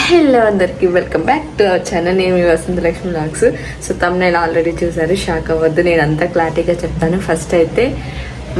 Hello అందరికి welcome back to our channel. నేను మీ Vasanthalakshmi vlogs. So thumbnail already చూసారు, షాక్ అవ్వద్దు, నేను అంతా క్లారిటీగా చెప్తాను. ఫస్ట్ అయితే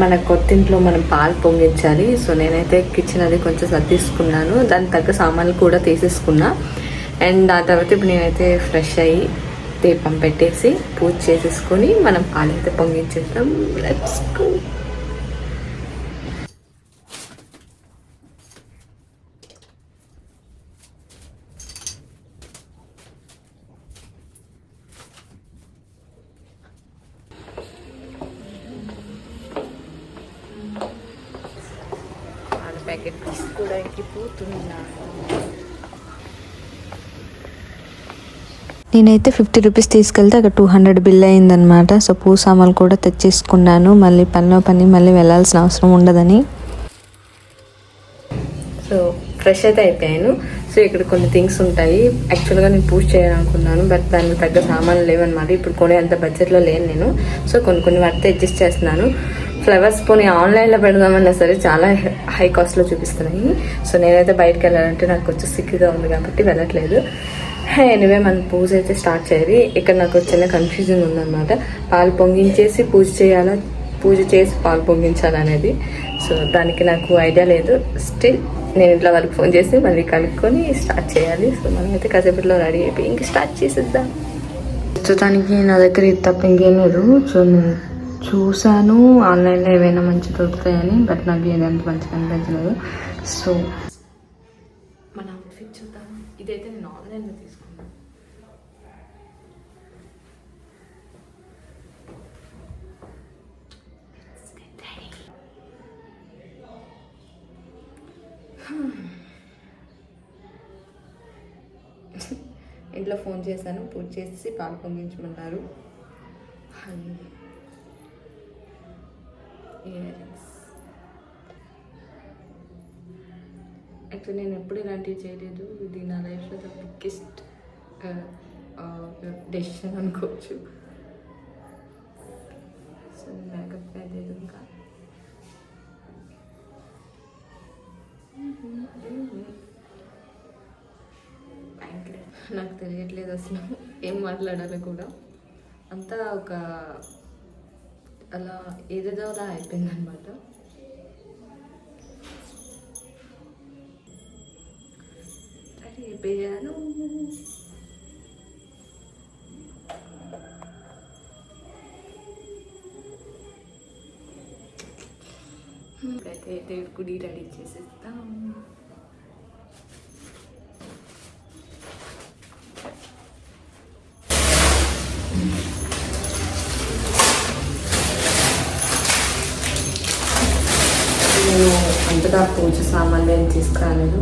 మన కొత్తింట్లో మనం పాలు పొంగించాలి. సో నేనైతే కిచెన్ అది కొంచెం సర్దిసుకున్నాను, దానికి తగ్గ సామాన్లు కూడా తీసేసుకున్నా. అండ్ దాని తర్వాత ఇప్పుడు నేనైతే ఫ్రెష్ అయ్యి దీపం పెట్టేసి పూజ చేసేసుకొని మనం పాలు అయితే పొంగించేద్దాం. Let's go. ప్యాకెట్ తీసుకోవడానికి పోతున్నాను. నేనైతే 50 రూపీస్ తీసుకెళ్తే అక్కడ 200 బిల్ అయిందనమాట. సో పూ సామాన్లు కూడా తెచ్చేసుకున్నాను, మళ్ళీ పనిలో పని మళ్ళీ వెళ్ళాల్సిన అవసరం ఉండదని. సో ఫ్రెష్ అయితే అయిపోయాను. సో ఇక్కడ కొన్ని థింగ్స్ ఉంటాయి. యాక్చువల్గా నేను పూజ చేయాలనుకున్నాను, బట్ దానికి తగ్గ సామాన్లు లేవన్నమాట. ఇప్పుడు కొనే అంత బడ్జెట్లో లేను నేను. సో కొన్ని వాటితో అడ్జస్ట్ చేస్తున్నాను. ఫ్లవర్స్ పోనీ ఆన్లైన్లో పెడదామన్నా సరే చాలా హై కాస్ట్లో చూపిస్తున్నాయి. సో నేనైతే బయటకు వెళ్ళాలంటే నాకు కొంచెం సిక్కిగా ఉంది కాబట్టి వెళ్ళట్లేదు. ఎనివే మన పూజ అయితే స్టార్ట్ చేయాలి. ఇక్కడ నాకు చిన్న కన్ఫ్యూజన్ ఉందన్నమాట. పాలు పొంగించేసి పూజ చేయాలా, పూజ చేసి పాలు పొంగించాలనేది. సో దానికి నాకు ఐడియా లేదు. స్టిల్ నేను ఇంట్లో వాళ్ళకి ఫోన్ చేసి మళ్ళీ కనుక్కొని స్టార్ట్ చేయాలి. సో మనమైతే కాసేపట్లో రెడీ అయిపోయి ఇంక స్టార్ట్ చేసేద్దాం. ప్రస్తుతానికి నా దగ్గర ఇది తప్ప ఇంకేం లేదు. సో నేను చూసాను ఆన్లైన్లో ఏవైనా మంచి దొరుకుతాయని, బట్ నాకు ఏదంత మంచిగా అనిపించలేదు. సో మన అవుట్ఫిట్ చూద్దాం. ఇదైతే నేను ఆన్లైన్లో తీసుకున్నాను. ఇంట్లో ఫోన్ చేశాను, పూజ చేసి పాలు పొంగించమన్నారు. ఇయరింగ్స్ యాక్చువల్లీ నేను ఎప్పుడు ఇలాంటివి చేయలేదు. ఇది నా లైఫ్లో ద బిగ్గెస్ట్ డెసిషన్ అనుకోవచ్చు. సో మేకప్ లేదు ఇంకా. నాకు తెలియట్లేదు అసలు ఏం మాట్లాడాలో కూడా. అంతా ఒక అలా ఏదేదో అలా అయిపోయింది అనమాట. రెడీ అయిపోయాను. అయితే దేవుడి గుడి రెడీ చేసేస్తాం. నేను అంతగా పూజ సామాన్లు ఏం తీసుకురాలేదు.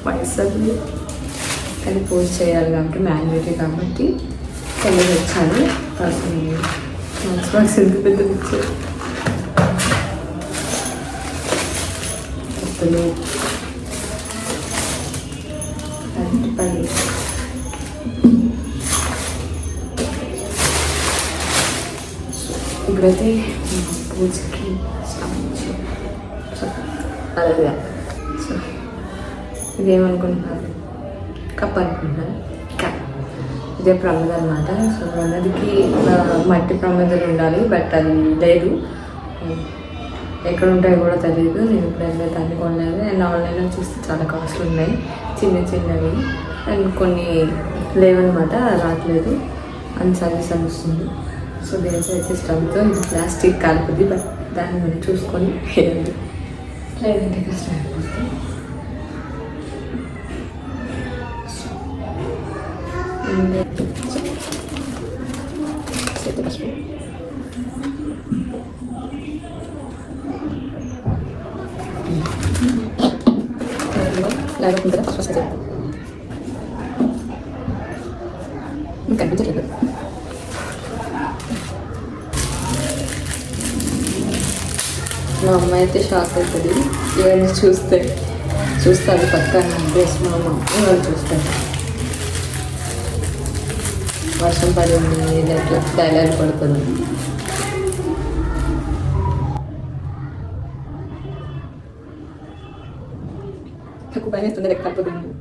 పైసలు కానీ పూజ చేయాలి కాబట్టి మ్యాండేటరీ కాబట్టి కొన్ని వచ్చాను. అసలు ఎంత పెద్ద వచ్చారు. అసలు అరటిపళ్ళు, ఇప్పుడైతే పూజకి అలాగే. సో ఇదేమనుకుంటున్నారు? కప్ అనుకుంటున్నాను. కప్ ఇదే ప్రమిద అనమాట. సో ప్రమిదకి మట్టి ప్రమిదలు ఉండాలి, బట్ అది లేదు. ఎక్కడ ఉంటాయో కూడా తెలియదు. నేను ఇప్పుడు దాన్ని కొనలేదు. అండ్ ఆన్లైన్లో చూస్తే చాలా కాస్ట్లు ఉన్నాయి, చిన్నవి. అండ్ కొన్ని లేవన్నమాట, రావట్లేదు అని సర్వీస్ అని వస్తుంది. సో దీనికి అయితే స్టవ్తో ఇది ప్లాస్టిక్ కాలిపోద్ది, బట్ దాన్ని మనం చూసుకొని వేయాలి, లేదంటే కష్టం అయిపోతుంది. లేకుంటే ఫస్ట్ చెప్తాను. కనిపించట్లేదు. మా అమ్మ అయితే షాక్ అవుతుంది ఇవన్నీ చూస్తారు పక్క డ్రెస్ మా అమ్మ ఇవన్నీ చూస్తారు. వర్షం పడింది ఇది ఎట్లా డైలాగ్ పడుతుంది. నాకు భయం అవుతుంది లెక్క పడుతుంది.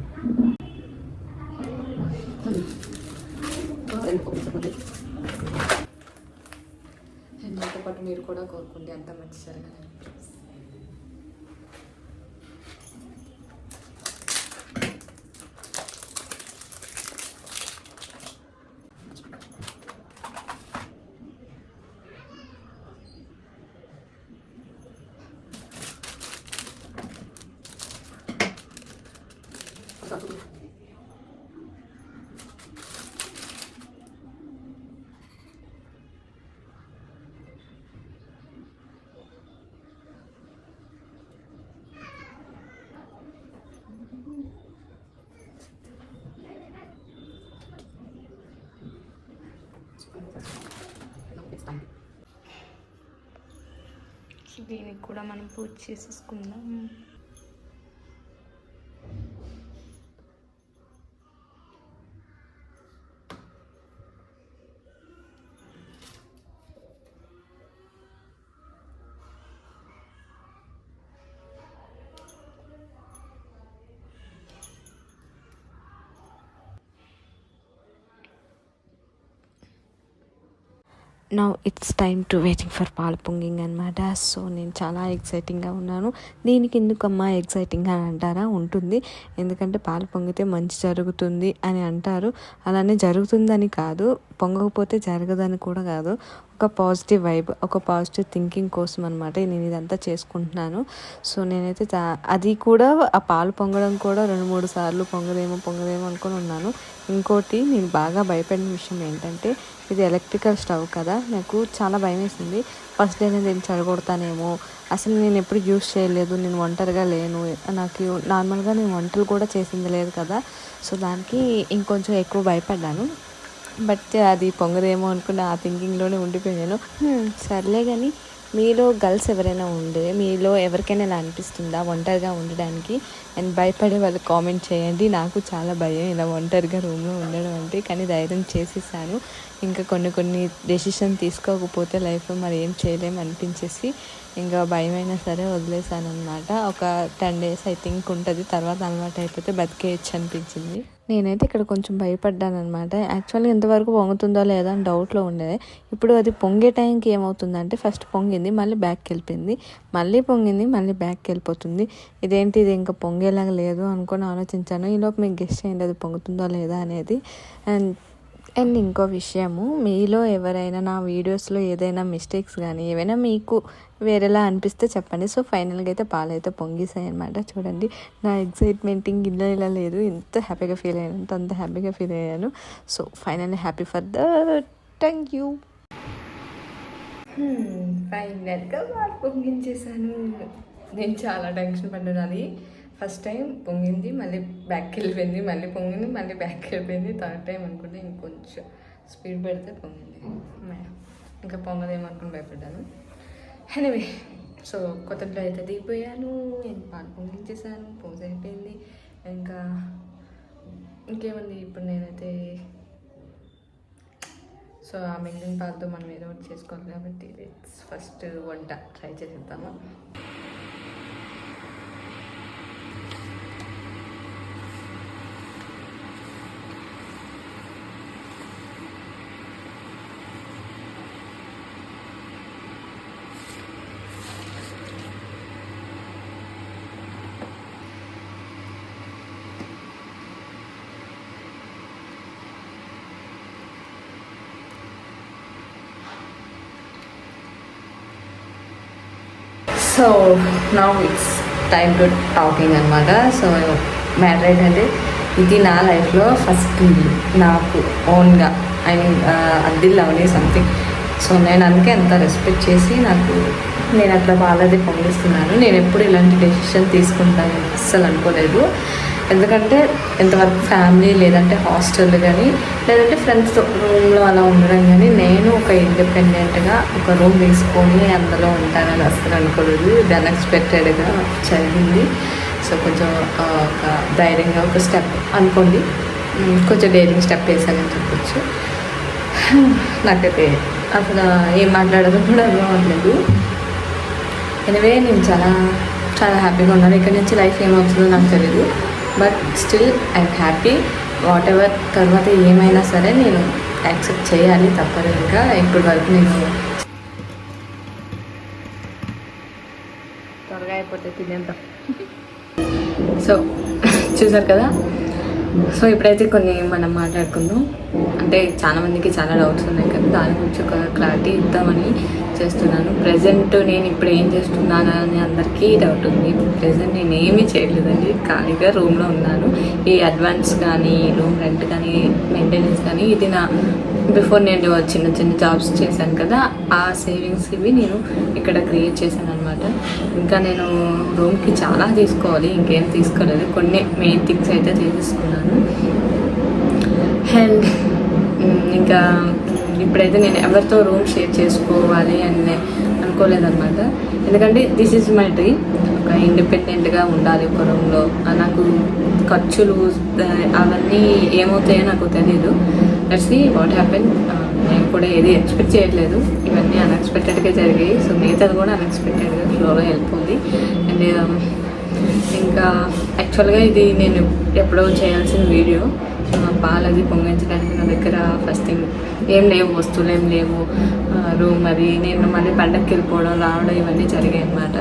నాతో పాటు మీరు కూడా కోరుకోండి అంత మంచి జరగాలని. దీనికి కూడా మనం పూజ చేసేసుకుందాం. Now it's time to waiting for పాలు పొంగింగ్ అనమాట. సో నేను చాలా ఎక్సైటింగ్గా ఉన్నాను. దీనికి ఎందుకమ్మా ఎక్సైటింగ్ అని అంటారా, ఉంటుంది. ఎందుకంటే పాలు పొంగితే మంచి జరుగుతుంది అని అంటారు. అలానే జరుగుతుందని కాదు, పొంగకపోతే జరగదని కూడా కాదు. ఒక పాజిటివ్ వైబ్, ఒక పాజిటివ్ థింకింగ్ కోసం అనమాట నేను ఇదంతా చేసుకుంటున్నాను. సో నేనైతే అది కూడా ఆ పాలు పొంగడం కూడా 2-3 సార్లు పొంగదేమో అనుకొని ఉన్నాను. ఇంకోటి నేను బాగా భయపడిన విషయం ఏంటంటే, ఇది ఎలక్ట్రికల్ స్టవ్ కదా, నాకు చాలా భయం వేసింది. ఫస్ట్ డే నేను చెడగొడతానేమో, అసలు నేను ఎప్పుడు యూస్ చేయలేదు, నేను ఒంటరిగా లేను, నాకు నార్మల్గా నేను వంటలు కూడా చేసింది లేదు కదా, సో దానికి ఇంకొంచెం ఎక్కువ భయపడ్డాను. బట్ అది పొంగదేమో అనుకున్న ఆ థింకింగ్లోనే ఉండిపోయాను. సర్లే కానీ మీలో గర్ల్స్ ఎవరైనా మీలో ఎవరికైనా ఇలా అనిపిస్తుందా ఒంటరిగా ఉండడానికి? అండ్ భయపడే వాళ్ళు కామెంట్ చేయండి. నాకు చాలా భయం ఇలా ఒంటరిగా రూమ్లో ఉండడం అంటే, కానీ ధైర్యం చేసేసాను. ఇంకా కొన్ని డెసిషన్ తీసుకోకపోతే లైఫ్లో మరి ఏం చేయలేము అనిపించేసి ఇంకా భయమైనా సరే వదిలేసాను అనమాట. ఒక 10 days ఐ థింక్ ఉంటుంది, తర్వాత అలవాటు అయిపోతే బతికేయచ్చు అనిపించింది. నేనైతే ఇక్కడ కొంచెం భయపడ్డాను అనమాట. యాక్చువల్గా ఇంతవరకు పొంగుతుందో లేదా అని డౌట్లో ఉండేది. ఇప్పుడు అది పొంగే టైంకి ఏమవుతుందంటే, ఫస్ట్ పొంగింది, మళ్ళీ బ్యాక్కి వెళ్ళిపోయింది, మళ్ళీ పొంగింది, మళ్ళీ బ్యాక్కి వెళ్ళిపోతుంది. ఇది ఇంకా పొంగేలాగా లేదు అనుకొని ఆలోచించాను. ఈలోపు మీకు గెస్ట్ చేయండి అది పొంగుతుందో లేదా అనేది. అండ్ ఇంకో విషయము, మీలో ఎవరైనా నా వీడియోస్లో ఏదైనా మిస్టేక్స్ కానీ ఏవైనా మీకు వేరేలా అనిపిస్తే చెప్పండి. సో ఫైనల్గా అయితే పాలు అయితే పొంగిసాయి అనమాట. చూడండి నా ఎక్సైట్మెంటింగ్ ఇలా లేదు, ఎంత హ్యాపీగా ఫీల్ అయ్యాను, అంత హ్యాపీగా ఫీల్ అయ్యాను. So finally happy for the thank you. ఫైనల్గా పాలు పొంగించేసాను. నేను చాలా టెన్షన్ పడ్డాను. అది ఫస్ట్ టైం పొంగింది, మళ్ళీ బ్యాక్కి వెళ్ళిపోయింది, మళ్ళీ పొంగింది, మళ్ళీ బ్యాక్కి వెళ్ళిపోయింది. థర్డ్ టైం అనుకుంటే ఇంకొంచెం స్పీడ్ పెడితే పొంగింది. ఇంకా పొంగదేమో అనుకుని భయపడ్డాను. ఎనీవే, సో కొత్తలో అయితే దిగిపోయాను, నేను పాలు పొంగించేసాను, పోజ్ అయిపోయింది. ఇంకేముంది ఇప్పుడు నేనైతే, సో ఆ మిగిలిన పాలతో మనం ఏదో ఒకటి చేసుకోవాలి కాబట్టి ఫస్ట్ వంట ట్రై చేసేద్దాము. So now it's time to talking అనమాట. సో మ్యాటర్ ఏంటంటే, ఇది నా లైఫ్లో ఫస్ట్ నాకు ఓన్గా, ఐ మీన్ అద్దిల్ అవని సంథింగ్. సో నేను అందుకే అంత రెస్పెక్ట్ చేసి నేను అట్లా వాళ్ళది పొంగిస్తున్నాను. నేను ఎప్పుడు ఇలాంటి డెసిషన్ తీసుకుంటాను అస్సలు అనుకోలేదు. ఎందుకంటే ఎంతవరకు ఫ్యామిలీ లేదంటే హాస్టల్ కానీ లేదంటే ఫ్రెండ్స్ రూమ్లో అలా ఉండడం కానీ నేను ఒక ఇండిపెండెంట్గా ఒక రూమ్ తీసుకొని అందులో ఉంటానని అసలు అనుకోలేదు. ఇది అన్ఎక్స్పెక్టెడ్గా జరిగింది. సో కొంచెం ఒక ధైర్యంగా ఒక స్టెప్ అనుకోండి, కొంచెం డేరింగ్ స్టెప్ వేసానని చెప్పొచ్చు. నాకైతే అసలు ఏం మాట్లాడదో కూడా అర్థం అవ్వట్లేదు. ఎనివే నేను చాలా చాలా హ్యాపీగా ఉన్నాను. ఇక్కడ నుంచి లైఫ్ ఏమవుతుందో నాకు తెలియదు, but still I'm happy. What ever తర్వాత ఏమైనా సరే నేను యాక్సెప్ట్ చేయాలి, తప్పదు. ఇంకా ఇప్పటి వరకు నేను త్వరగా అయిపోతే తినేద్దాం. సో చూసారు కదా. సో ఇప్పుడైతే కొన్ని మనం మాట్లాడుకుందాం. అంటే చాలామందికి చాలా డౌట్స్ ఉన్నాయి కదా, దాని గురించి ఒక క్లారిటీ ఇద్దామని చేస్తున్నాను. ప్రజెంట్ నేను ఇప్పుడు ఏం చేస్తున్నాను అని అందరికీ డౌట్ ఉంది. ప్రజెంట్ నేను ఏమీ చేయట్లేదండి, ఖాళీగా రూమ్లో ఉన్నాను. ఈ అడ్వాన్స్ కానీ రూమ్ రెంట్ కానీ మెయింటెనెన్స్ కానీ ఇది నా బిఫోర్ నేను చిన్న చిన్న జాబ్స్ చేశాను కదా, ఆ సేవింగ్స్ ఇవి నేను ఇక్కడ క్రియేట్ చేశాను అనమాట. ఇంకా నేను రూమ్కి చాలా తీసుకోవాలి, ఇంకేం తీసుకోలేదు. కొన్ని మెయిన్ థింగ్స్ అయితే తీసుకున్నాను. అండ్ ఇంకా ఇప్పుడైతే నేను ఎవరితో రూమ్ షేర్ చేసుకోవాలి అని అనుకోలేదన్నమాట. ఎందుకంటే దిస్ ఈజ్ మై డ్రీమ్. ఒక ఇండిపెండెంట్గా ఉండాలి ఒక రూమ్లో. నాకు ఖర్చులు అవన్నీ ఏమవుతాయో నాకు తెలీదు. Let's see what happen. నేను కూడా ఏది ఎక్స్పెక్ట్ చేయట్లేదు, ఇవన్నీ అన్ఎక్స్పెక్టెడ్గా జరిగాయి. సో మిగతాది కూడా అన్ఎక్స్పెక్టెడ్గా ఫ్లోలో వెళ్ళిపోయింది. అండ్ ఇంకా యాక్చువల్గా ఇది నేను ఎప్పుడో చేయాల్సిన వీడియో. పాలు అది పొంగించడానికి నా దగ్గర ఫస్ట్ థింగ్ ఏం లేవు, వస్తువులు ఏం లేవు. రూమ్ అది నేను మళ్ళీ పండగకి వెళ్ళిపోవడం రావడం ఇవన్నీ జరిగాయి అన్నమాట.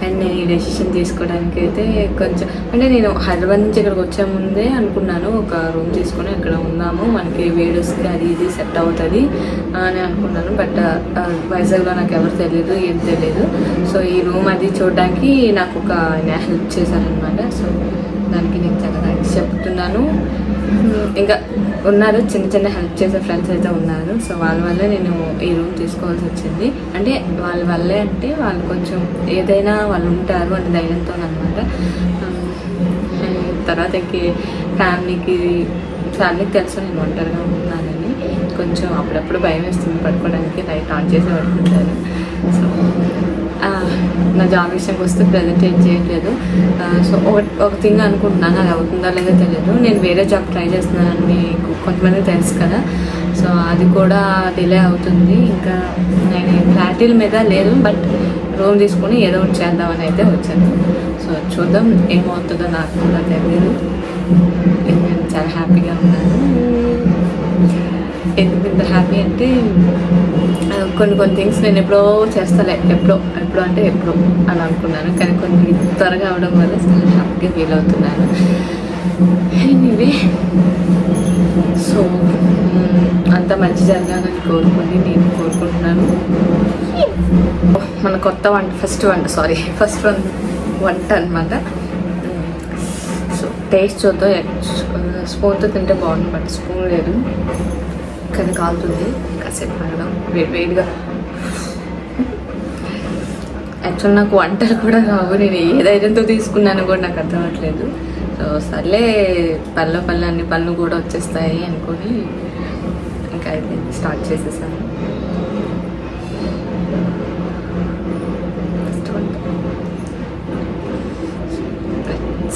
అండ్ నేను ఈ డెసిషన్ తీసుకోవడానికి అయితే కొంచెం అంటే నేను హైదరాబాద్ నుంచి ఇక్కడికి వచ్చే ముందే అనుకున్నాను ఒక రూమ్ తీసుకొని అక్కడ ఉందాము, మనకి వీడియోస్కి అది ఇది సెట్ అవుతుంది అని అనుకున్నాను. బట్ వైజాగ్లో నాకు ఎవరు తెలియదు, ఏం తెలియదు. సో ఈ రూమ్ అది చూడడానికి నాకు ఒక హెల్ప్ చేశారనమాట. సో దానికి నేను చాలా థ్యాంక్స్ చెప్తున్నాను. ఇంకా ఉన్నారు చిన్న చిన్న హెల్ప్ చేసే ఫ్రెండ్స్ అయితే ఉన్నారు. సో వాళ్ళ వల్లే నేను ఈ రూమ్ తీసుకోవాల్సి వచ్చింది. అంటే వాళ్ళ వల్లే అంటే వాళ్ళు కొంచెం ఏదైనా వాళ్ళు ఉంటారు అని ధైర్యంతో అనమాట. తర్వాత ఫ్యామిలీకి తెలుసు నేను ఒంటరిగా ఉంటున్నానని. కొంచెం అప్పుడప్పుడు భయం వేస్తుంది పడుకోవడానికి, లైట్ ఆన్ చేసి పడుకుంటాను. సో నా జాబ్ విషయంకి వస్తే ప్రజెంట్ ఏం చేయట్లేదు. సో ఒక థింగ్ అనుకుంటున్నాను, అది అవుతుందా లేదో తెలియదు. నేను వేరే జాబ్ ట్రై చేస్తున్నానని మీకు కొంతమంది తెలుసు కదా. సో అది కూడా డిలే అవుతుంది. ఇంకా నేను ఫ్లాటీల మీద లేదు, బట్ రూమ్ తీసుకొని ఏదో ఒకటి చేద్దామని అయితే వచ్చాను. సో చూద్దాం ఏమవుతుందో నాకు కూడా తెలియదు. నేను చాలా హ్యాపీగా ఉన్నాను. ఎందుకు ఇంత హ్యాపీ అంటే కొన్ని థింగ్స్ నేను ఎప్పుడో చేస్తాలే, ఎప్పుడో అంటే ఎప్పుడో అని అనుకున్నాను. కానీ కొన్ని త్వరగా అవడం వల్ల చాలా హ్యాపీగా ఫీల్ అవుతున్నాను. ఎనీవే సో అంత మంచి జరగాలని కోరుకొని నేను కోరుకుంటున్నాను. మన కొత్త ఫస్ట్ వంట అనమాట. సో టేస్ట్ చూద్దాం. స్పూన్తో తింటే బాగుంటుంది, బట్ స్పూన్ లేదు, కానీ కాలుతుంది. కాసేపు ఆడడం వేడిగా. యాక్చువల్ నాకు వంటలు కూడా రావు, నేను ఏ ధైర్యంతో తీసుకున్నాను కూడా నాకు అర్థం అవ్వట్లేదు. సో సర్లే పళ్ళు అన్ని పళ్ళు కూడా వచ్చేస్తాయి అనుకొని ఇంకా అయితే స్టార్ట్ చేసేసాను. ఫస్ట్ వంట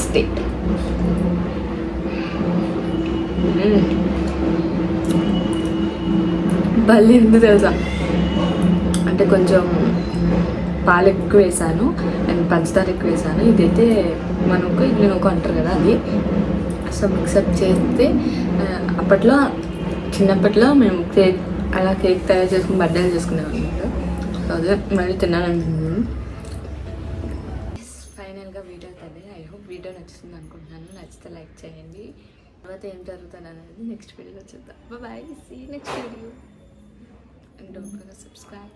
స్టేట్. భలే ఉంది తెలుసా. అంటే కొంచెం పాలు ఎక్కువ వేసాను అండ్ పంచదార ఎక్కువ వేసాను. ఇదైతే మనకు ఇడ్లీనొక అంటారు కదా, అది. సో మిక్సప్ చేస్తే అప్పట్లో చిన్నప్పట్లో మేము కేక్ తయారు చేసుకుని బర్త్డేలు చేసుకునేవాళ్ళం. సో అదే మళ్ళీ తిన్నాను. ఫైనల్గా వీడియో తల్లి. ఐ హోప్ వీడియో నచ్చుతుంది అనుకుంటున్నాను. నచ్చితే లైక్ చేయండి. తర్వాత ఏం జరుగుతుంది అనేది నెక్స్ట్ వీడియోలో చూద్దాం. Bye, see next video. And don't forget to subscribe.